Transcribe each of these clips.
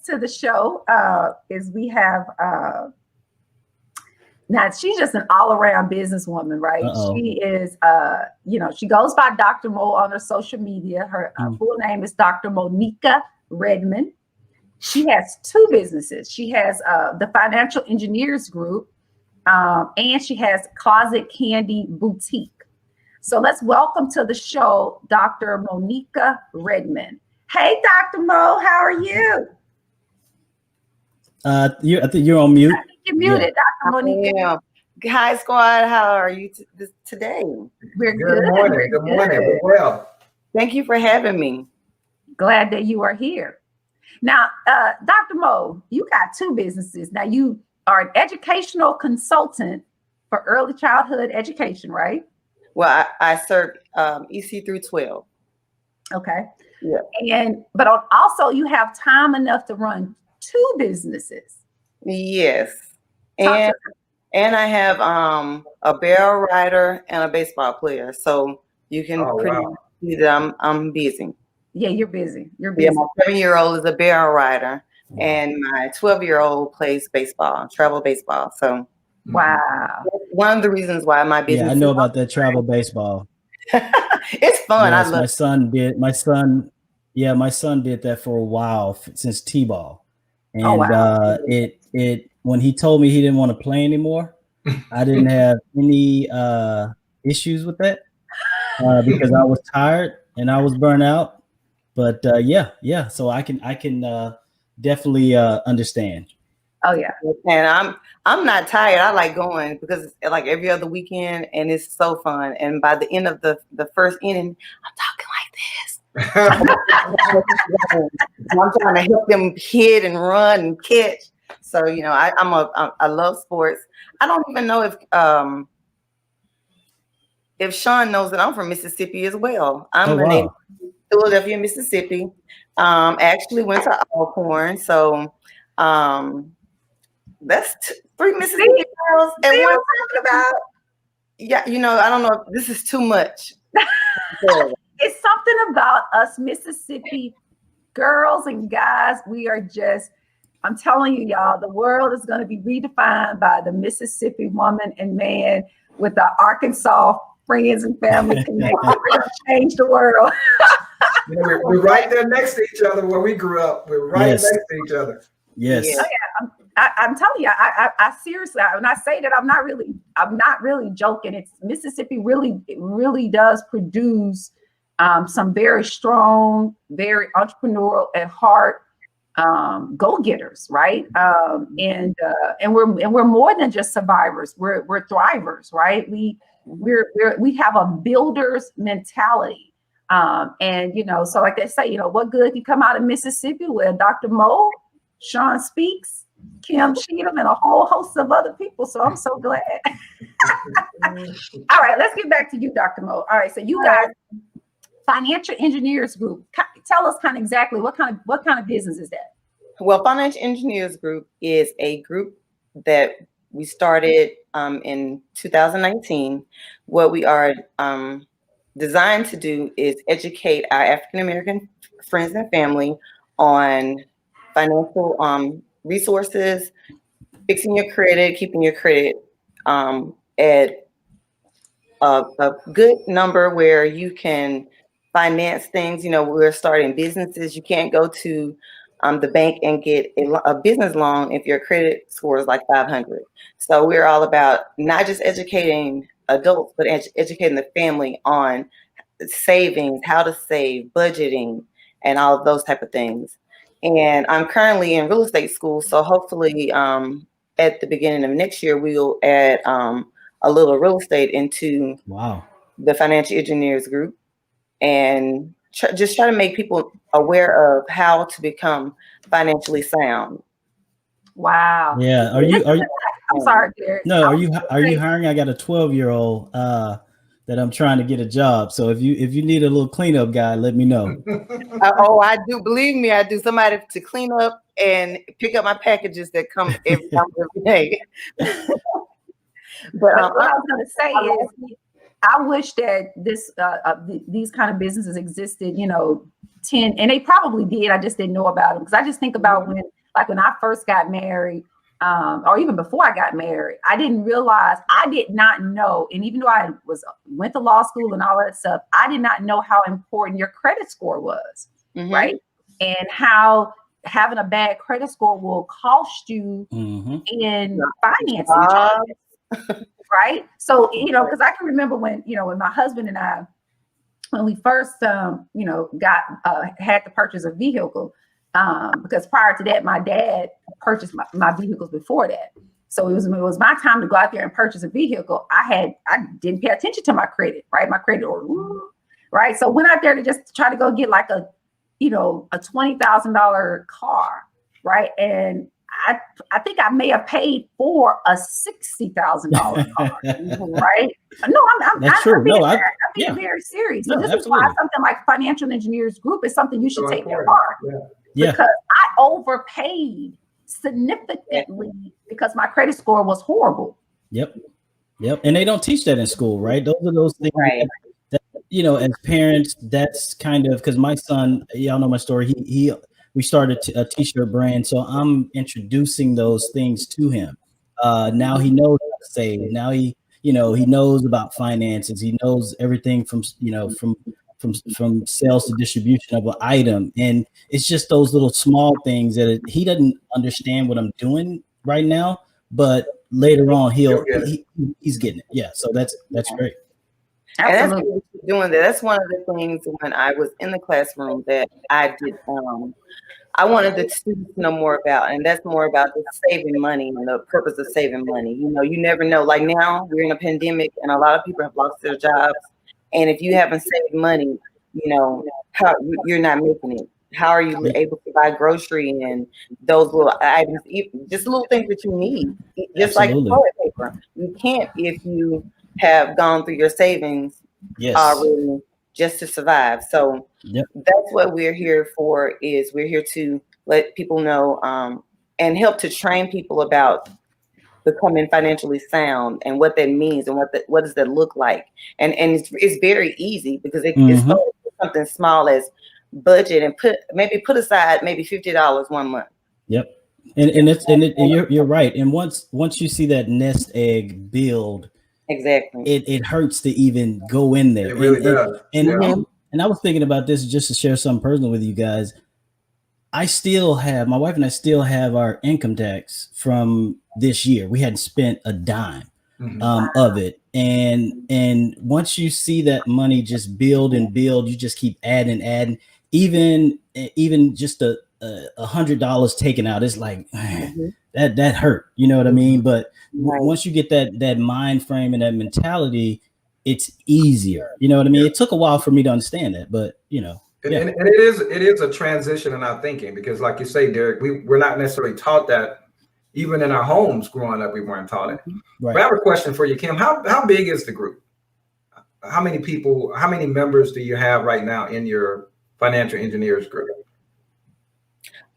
to the show is we have now she's just an all-around businesswoman, right? Uh-oh. She is she goes by Dr. Mo on her social media. Her full name is Dr. Monica Redmond. She has two businesses. She has the Financial Engineers Group, and she has Closet Candy Boutique. So let's welcome to the show Dr. Monica Redmond. Hey, Dr. Mo, how are you? I think you're on mute. I think you're muted, Dr. Monica. Yeah. Hi, squad. How are you today? We're Good morning. Good morning. We're well. Thank you for having me. Glad that you are here. Now, Dr. Mo, you got two businesses. Now, you are an educational consultant for early childhood education, right? Well, I serve EC through 12. Okay. Yeah. But also you have time enough to run two businesses. Yes. And I have a barrel rider and a baseball player. So you can see that I'm busy. Yeah, you're busy. You're busy. Yeah, my 7-year-old is a barrel rider, and my 12-year-old plays baseball, travel baseball. So, wow, one of the reasons why my business. Yeah, I know about that travel baseball. It's fun. Yes, I love. My son did that for a while since T-ball, and it when he told me he didn't want to play anymore, I didn't have any issues with that because I was tired and I was burnt out. But so I can definitely understand. Oh yeah, and I'm not tired. I like going because it's like every other weekend, and it's so fun. And by the end of the first inning, I'm talking like this. I'm trying to help them hit and run and catch. So I love sports. I don't even know if Sean knows that I'm from Mississippi as well. I'm a native of Philadelphia, Mississippi. Actually went to Alcorn, so that's 3 Mississippi girls. And what I'm talking about. Yeah, I don't know if this is too much. It's something about us Mississippi girls and guys. We are just, I'm telling you, y'all, the world is going to be redefined by the Mississippi woman and man with the Arkansas friends and family connection. We're going to change the world. We're right there next to each other where we grew up. We're right next to each other. Yes. Oh, yeah. I'm telling you, I seriously, when I say that, I'm not really joking. It's Mississippi really does produce some very strong, very entrepreneurial at heart go-getters, right? And we're more than just survivors. We're thrivers, right? We have a builder's mentality. So like they say, what good can come out of Mississippi? Well, Dr. Mo, Sean Speaks, Kim Cheatham, and a whole host of other people. So I'm so glad. All right, let's get back to you, Dr. Mo. All right, so you guys, Financial Engineers Group. Tell us kind of exactly what kind of business is that? Well, Financial Engineers Group is a group that we started in 2019. What we are designed to do is educate our African American friends and family on financial resources, fixing your credit, keeping your credit at a good number where you can finance things. We're starting businesses. You can't go to the bank and get a business loan if your credit score is like 500. So we're all about not just educating adults, but educating the family on savings, how to save, budgeting, and all of those type of things. And I'm currently in real estate school, so hopefully at the beginning of next year, we'll add a little real estate into the Financial Engineers Group, and just try to make people aware of how to become financially sound. Wow. Yeah. Are you? I'm sorry, Derek. No. Are you hiring? I got a 12-year-old that I'm trying to get a job. So if you need a little cleanup guy, let me know. I do. Believe me, I do. Somebody to clean up and pick up my packages that come every day. But what I was going to say is, I wish that these kind of businesses existed, 10, and they probably did. I just didn't know about them, because I just think about when like when I first got married, or even before I got married, I did not know. And even though I went to law school and all that stuff, I did not know how important your credit score was, right? And how having a bad credit score will cost you in financing, right? So, because I can remember when my husband and I, when we first, had to purchase a vehicle, because prior to that, my dad purchased my vehicles before that. So it was my time to go out there and purchase a vehicle. I didn't pay attention to my credit, right? My credit, right? So went out there to just try to go get like a $20,000 car, right? And I think I may have paid for a $60,000 car, right? No, That's true. I'm being very serious. So this is why something like Financial Engineers Group is something you should take to heart. Because I overpaid significantly because my credit score was horrible. Yep. And they don't teach that in school, right? Those are those things that as parents, that's kind of, because my son, y'all know my story. We started a t-shirt brand, so I'm introducing those things to him. Now he knows how to save. Now he knows about finances. He knows everything from sales to distribution of an item, and it's just those little small things that he doesn't understand what I'm doing right now, but later on he's getting it. Yeah, so that's great. And that's doing that. That's one of the things when I was in the classroom that I did. I wanted the students to know more about, and that's more about the saving money and the purpose of saving money. You never know. Like now we're in a pandemic, and a lot of people have lost their jobs. And if you haven't saved money, how you're not making it. How are you able to buy grocery and those little items, just little things that you need, just Absolutely. like toilet paper? You can't if you have gone through your savings already just to survive. So that's what we're here for. We're here to let people know and help to train people about becoming financially sound and what that means and what does that look like. And it's very easy because it's something small as budget and put aside maybe $50 one month. Yep. And you're right. And once you see that nest egg build, exactly, it hurts to even go in there. It really does. And I was thinking about this just to share something personal with you guys. My wife and I still have our income tax from this year. We hadn't spent a dime of it. And once you see that money just build and build, you just keep adding, even just $100 taken out. It's like, that hurt, you know what I mean? But once you get that mind frame and that mentality, it's easier. You know what I mean? It took a while for me to understand that, but And it is a transition in our thinking, because like you say, Derek, we're not necessarily taught that. Even in our homes growing up, we weren't taught it. Right. But I have a question for you, Kim. How big is the group? How many people, how many members do you have right now in your Financial Engineers group?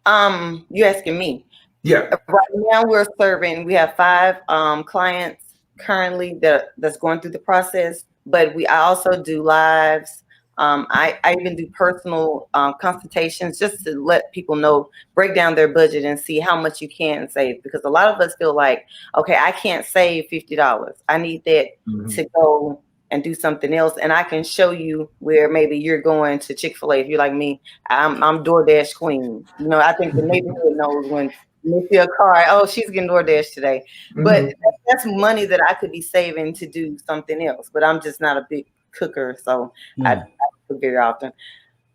You asking me? Yeah. Right now we have 5 clients currently that's going through the process, but I also do lives. I even do personal consultations just to let people know, break down their budget and see how much you can save. Because a lot of us feel like, okay, I can't save $50. I need that to go and do something else. And I can show you where maybe you're going to Chick-fil-A. If you're like me, I'm DoorDash queen. I think the neighborhood knows when you see a car, oh, she's getting DoorDash today. But that's money that I could be saving to do something else. But I'm just not a big cooker, so I cook very often.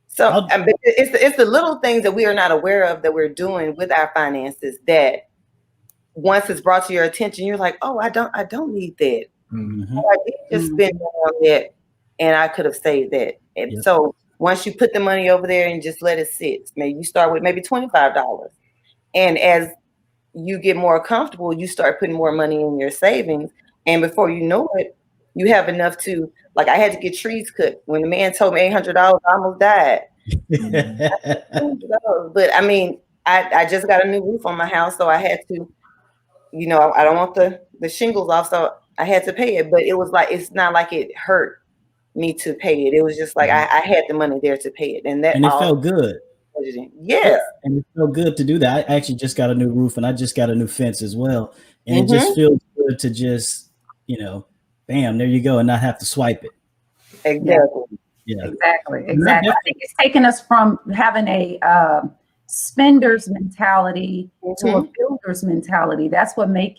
So it's the little things that we are not aware of that we're doing with our finances that once it's brought to your attention, you're like, oh, I don't need that. I did just spend on that, and I could have saved that. And so once you put the money over there and just let it sit, maybe you start with maybe $25, and as you get more comfortable, you start putting more money in your savings, and before you know it, you have enough to, like, I had to get trees cut. When the man told me $800, I almost died. But I mean, I just got a new roof on my house, so I had to, I don't want the shingles off, so I had to pay it. But it was like, it's not like it hurt me to pay it. It was just like I had the money there to pay it, and it felt good. budgeting. Yes. And it's so good to do that. I actually just got a new roof and I just got a new fence as well. And it just feels good to just, bam, there you go, and not have to swipe it. Exactly. Yeah. Exactly. I think it's taken us from having a spender's mentality to a builder's mentality. That's what makes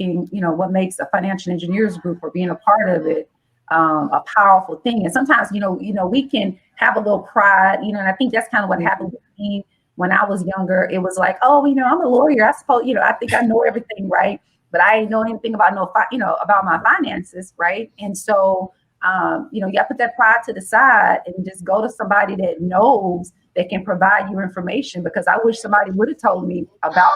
a financial engineers group, or being a part of it, a powerful thing. And sometimes, we can have a little pride, and I think that's kind of what happened with me when I was younger. It was like, oh, I'm a lawyer. I suppose, I think I know everything, right? But I ain't know anything about about my finances, right? And so, you got to put that pride to the side and just go to somebody that knows, that can provide you information. Because I wish somebody would have told me about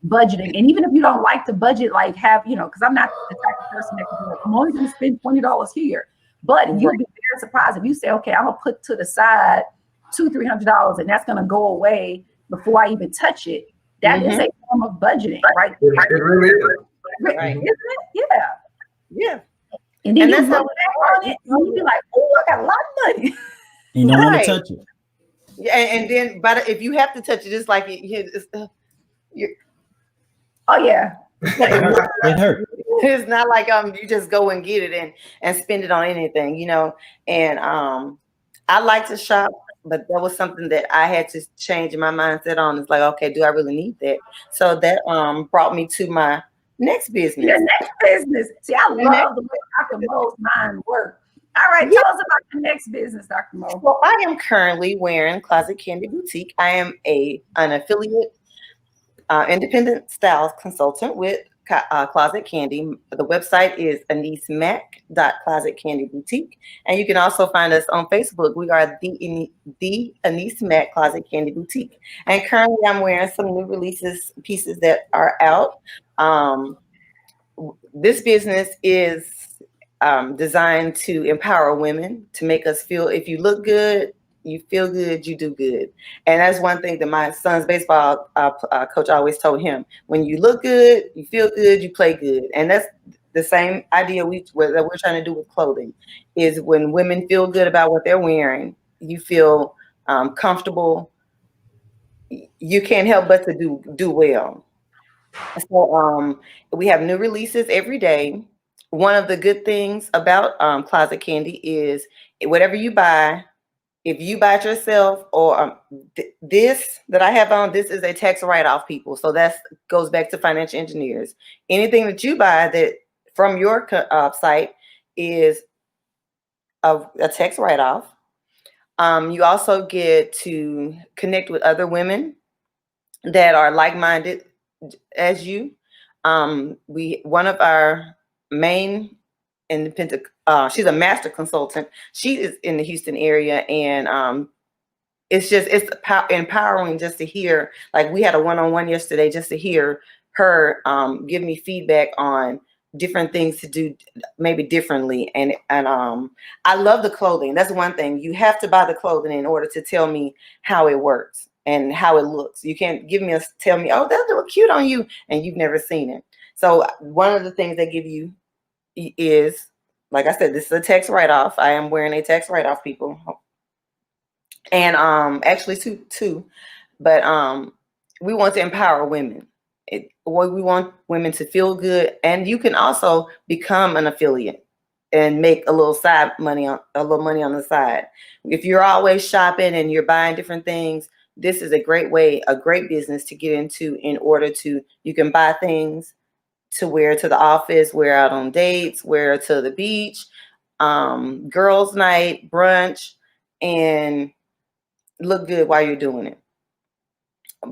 budgeting. And even if you don't like to budget, like because I'm not the type of person that can be like, I'm only going to spend $20 here. But you'll be very surprised if you say, okay, I'm going to put to the side $200-300, and that's going to go away before I even touch it. That is a form of budgeting, right? It really is. Right. Isn't it? Yeah. Yeah. And then And you that's look how back on it, and you be like, oh, I got a lot of money. You don't want to touch it. Yeah, and then, but if you have to touch it, it's like Oh yeah. It hurt. It's not like you just go and get it and spend it on anything, And I like to shop, but that was something that I had to change my mindset on. It's like, okay, do I really need that? So that brought me to my next business. Your next business. See, I love the way Dr. Mo's mind works. All right, tell us about your next business, Dr. Mo. Well, I am currently wearing Closet Candy Boutique. I am an affiliate independent styles consultant with Closet Candy. The website is anisemac.closetcandyboutique, and you can also find us on Facebook. We are the Anise Mac Closet Candy Boutique, and currently I'm wearing some new pieces that are out. This business is designed to empower women, to make us feel, if you look good, you feel good, you do good. And that's one thing that my son's baseball coach always told him: when you look good, you feel good, you play good. And that's the same idea that we're trying to do with clothing, is when women feel good about what they're wearing, you feel comfortable, you can't help but to do well. So we have new releases every day. One of the good things about Closet Candy is whatever you buy, if you buy it yourself, or this that I have on, this is a tax write-off, people. So that goes back to financial engineers. Anything that you buy that from your site is a tax write-off. You also get to connect with other women that are like-minded as you. One of our main independent, she's a master consultant. She is in the Houston area, and it's empowering just to hear. Like, we had a one-on-one yesterday, just to hear her give me feedback on different things to do maybe differently. And I love the clothing. That's one thing. You have to buy the clothing in order to tell me how it works and how it looks. You can't tell me, oh, that look cute on you, and you've never seen it. So one of the things they give you is, like I said, this is a tax write-off. I am wearing a tax write-off, people. And actually two. But we want to empower women. We want women to feel good, and you can also become an affiliate and make a little money on the side. If you're always shopping and you're buying different things, this is a great business to get into, in order to, you can buy things to wear to the office, wear out on dates, wear to the beach, girls' night, brunch, and look good while you're doing it.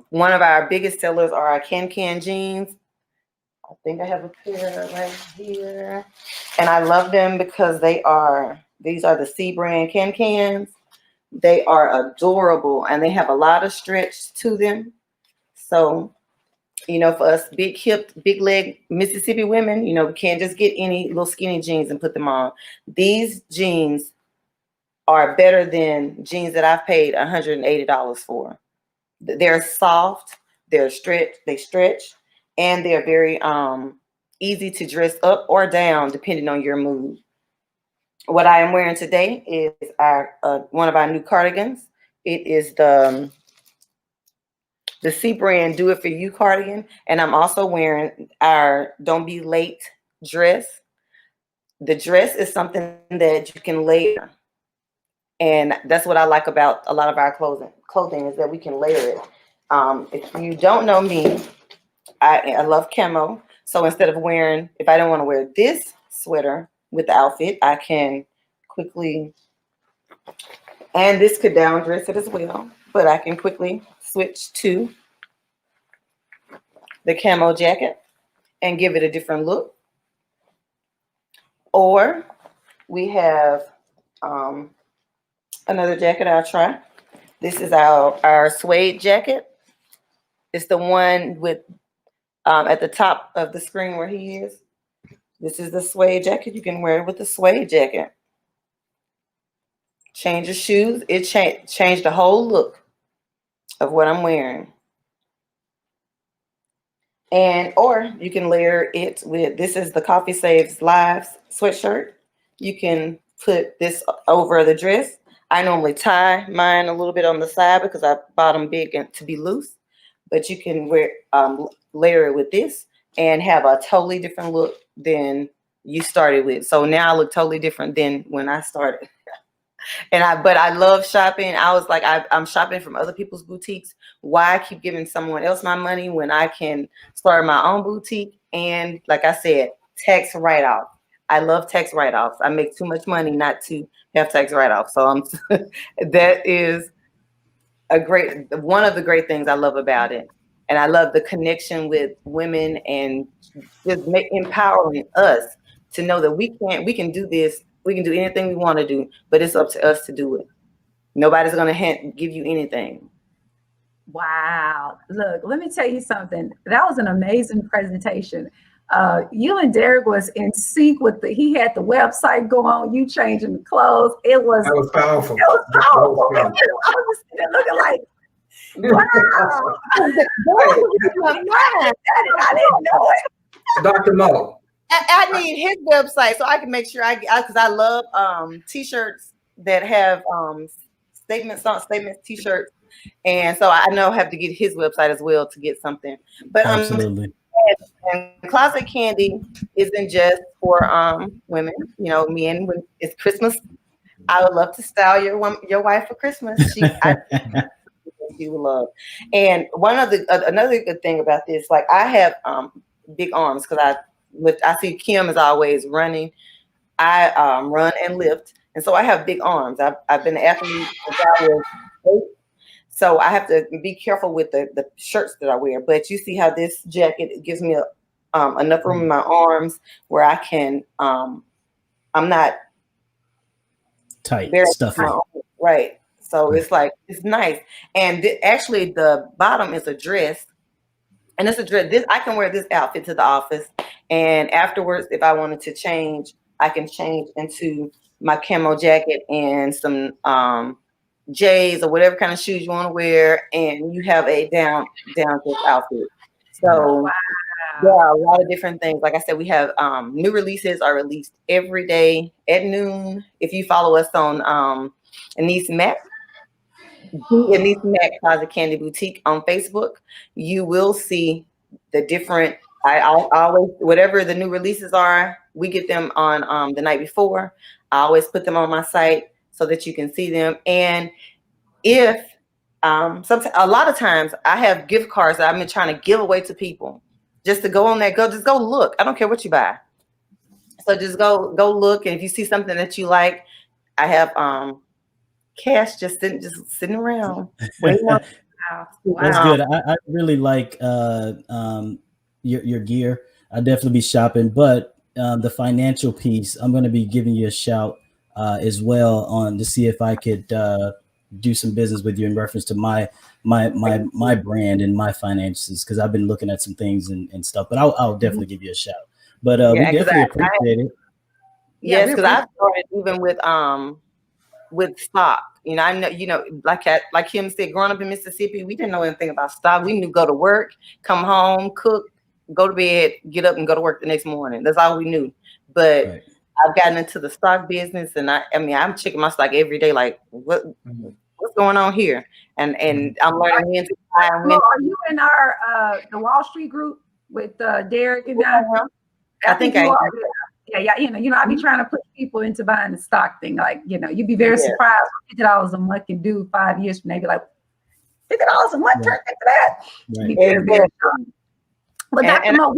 One of our biggest sellers are our can jeans. I think I have a pair right here. And I love them because these are the C brand cans. They are adorable, and they have a lot of stretch to them. So, for us big hipped, big leg Mississippi women, we can't just get any little skinny jeans and put them on. These jeans are better than jeans that I've paid $180 for. They're soft, they stretch, and they're very easy to dress up or down depending on your mood. What I am wearing today is one of our new cardigans. It is the C brand Do It For You cardigan. And I'm also wearing our Don't Be Late dress. The dress is something that you can layer. And that's what I like about a lot of our clothing is that we can layer it. If you don't know me, I love camo. So instead of wearing, if I don't want to wear this sweater with the outfit, I can quickly, and this could down dress it as well, but I can quickly switch to the camo jacket and give it a different look. Or we have another jacket I'll try. This is our suede jacket. It's the one with at the top of the screen where he is. This is the suede jacket. You can wear it with the suede jacket. Change your shoes. It changed the whole look of what I'm wearing. And or you can layer it with, this is the Coffee Saves Lives sweatshirt. You can put this over the dress. I normally tie mine a little bit on the side because I bought them big and to be loose. But you can wear layer it with this and have a totally different look than you started with. So now I look totally different than when I started. But I love shopping. I was like, I'm shopping from other people's boutiques. Why keep giving someone else my money when I can start my own boutique? And like I said, tax write-off. I love tax write-offs. I make too much money not to have tax write-offs. So that is one of the great things I love about it. And I love the connection with women and just empowering us to know that we can do this. We can do anything we want to do, but it's up to us to do it. Nobody's going to give you anything. Wow. Look, let me tell you something. That was an amazing presentation. You and Derek was in sync with he had the website going, you changing the clothes. That was powerful. It was powerful. I was just sitting looking like, wow. I didn't know it. Dr. Mo. I need his website so I can make sure because I love t-shirts that have statements t-shirts, and so I know I have to get his website as well to get something. But absolutely. And Closet Candy isn't just for women. You know, men. When it's Christmas, I would love to style your wife for Christmas. She would love. And another good thing about this, like I have big arms because I see Kim is always running. I run and lift, and so I have big arms. I've been an athlete since I was 8, so I have to be careful with the shirts that I wear. But you see how this jacket gives me enough room in my arms where I can. I'm not tight, stuffy, right? So it's like it's nice, and actually the bottom is a dress. And it's a dress. This I can wear this outfit to the office, and afterwards, if I wanted to change, I can change into my camo jacket and some J's or whatever kind of shoes you want to wear, and you have a down dress outfit. So there are a lot of different things. Like I said, we have new releases are released every day at noon. If you follow us on Anise Mac Closet Candy Boutique on Facebook, you will see the different. I always, whatever the new releases are, we get them on the night before. I always put them on my site so that you can see them. And if a lot of times I have gift cards that I've been trying to give away to people, just to go on there, just go look. I don't care what you buy. So just go look, and if you see something that you like, I have cash just sitting around. Wow. That's good. I really like your gear. I'll definitely be shopping, but the financial piece, I'm going to be giving you a shout as well on to see if I could do some business with you in reference to my brand and my finances, because I've been looking at some things and stuff. But I'll definitely give you a shout. But we definitely appreciate it. Yes, because I started even with stock. You know, I know, like Kim said, growing up in Mississippi, we didn't know anything about stock. We knew go to work, come home, cook, go to bed, get up and go to work the next morning. That's all we knew. But I've gotten into the stock business, and I'm checking my stock every day. Like, what what's going on here? And I'm learning when to buy and when. Are you in our the Wall Street group with Derek and I think I are. Yeah, I be trying to put people into buying the stock thing. Like, you'd be very surprised what $50 a month can do 5 years from now. You'd be like, $50 a month, turn into that. Right. Very, very But Dr. Mo,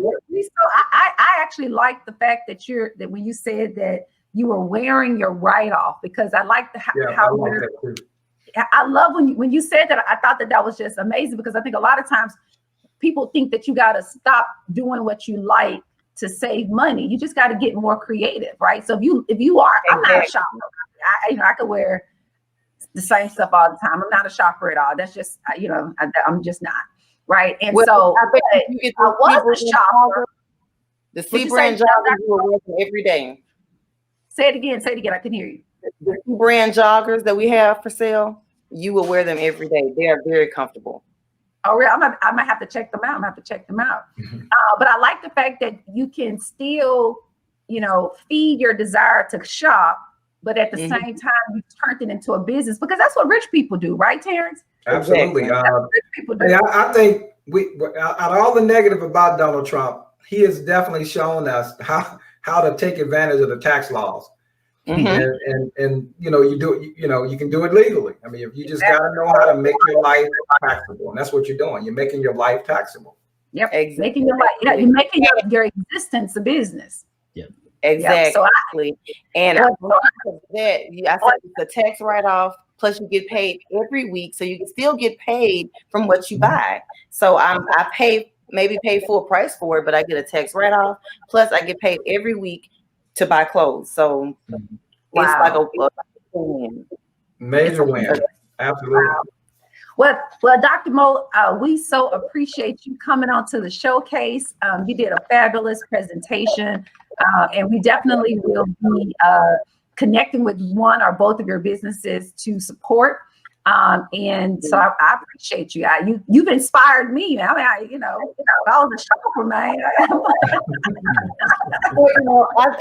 I actually like the fact that when you said that you were wearing your write-off, because I like I love when you said that. I thought that was just amazing, because I think a lot of times people think that you got to stop doing what you like to save money. You just got to get more creative, right? So if you are, I'm not a shopper. I could wear the same stuff all the time. I'm not a shopper at all. That's just, I'm just not, right? And so I was a shopper. The C brand joggers you will wear them every day. Say it again. I can hear you. The C brand joggers that we have for sale, you will wear them every day. They are very comfortable. Oh, really? I might have to check them out. But I like the fact that you can still, feed your desire to shop, but at the same time, you turned it into a business, because that's what rich people do, right, Terrence? Absolutely. That's what rich people do. I think out of all the negative about Donald Trump, he has definitely shown us how to take advantage of the tax laws. And you can do it legally. I mean, if you just got to know how to make your life taxable, and that's what you're doing. You're making your life taxable. Yep, exactly. Making your life. You're making your existence a business. Yep. Exactly. And I said it's a tax write-off. Plus, you get paid every week, so you can still get paid from what you buy. So I maybe pay full price for it, but I get a tax write-off. Plus, I get paid every week to buy clothes. So it's like a win. Major win. Absolutely. Wow. Well, Dr. Mo, we so appreciate you coming on to the showcase. You did a fabulous presentation, and we definitely will be connecting with one or both of your businesses to support. And so I appreciate you. You've inspired me. I mean, I was a shopper, man.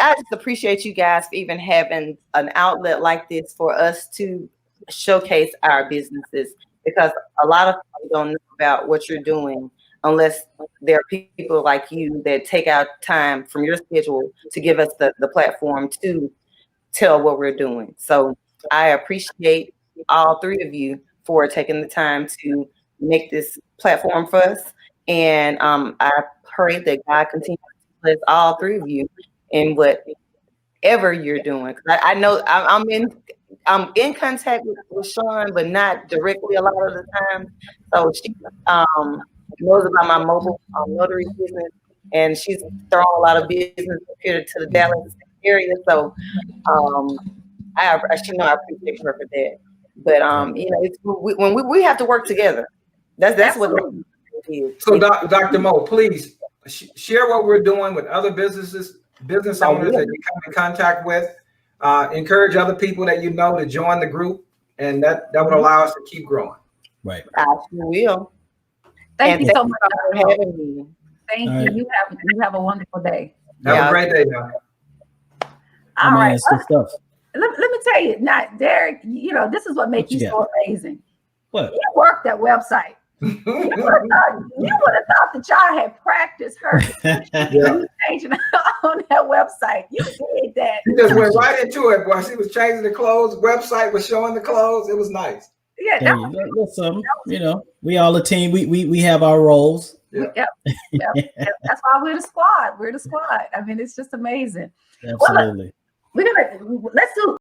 I just appreciate you guys for even having an outlet like this for us to showcase our businesses, because a lot of people don't know about what you're doing unless there are people like you that take out time from your schedule to give us the platform to tell what we're doing. So I appreciate all three of you for taking the time to make this platform for us. And I pray that God continues to bless all three of you in whatever you're doing. I know I'm in contact with Sean, but not directly a lot of the time. So she knows about my mobile notary business, and she's throwing a lot of business here to the Dallas area. So I appreciate her for that. But it's when we have to work together. That's what it is. So Dr. Mo, please share what we're doing with other business owners that you come in contact with. Encourage other people that you know to join the group, and that would allow us to keep growing. Right. I sure will. Thank you so much for having me. Thank you. You have a wonderful day. Have a great day now. All right. Good stuff. Let me tell you, now, Derek, this is what makes you so amazing. What? You worked that website. You would have thought that y'all had practiced her changing on that website. You did that. You just went right into it. While she was changing the clothes, website was showing the clothes. It was nice. Yeah, we all a team. We have our roles. Yep. That's why we're the squad. I mean, it's just amazing. Absolutely. Well, let's do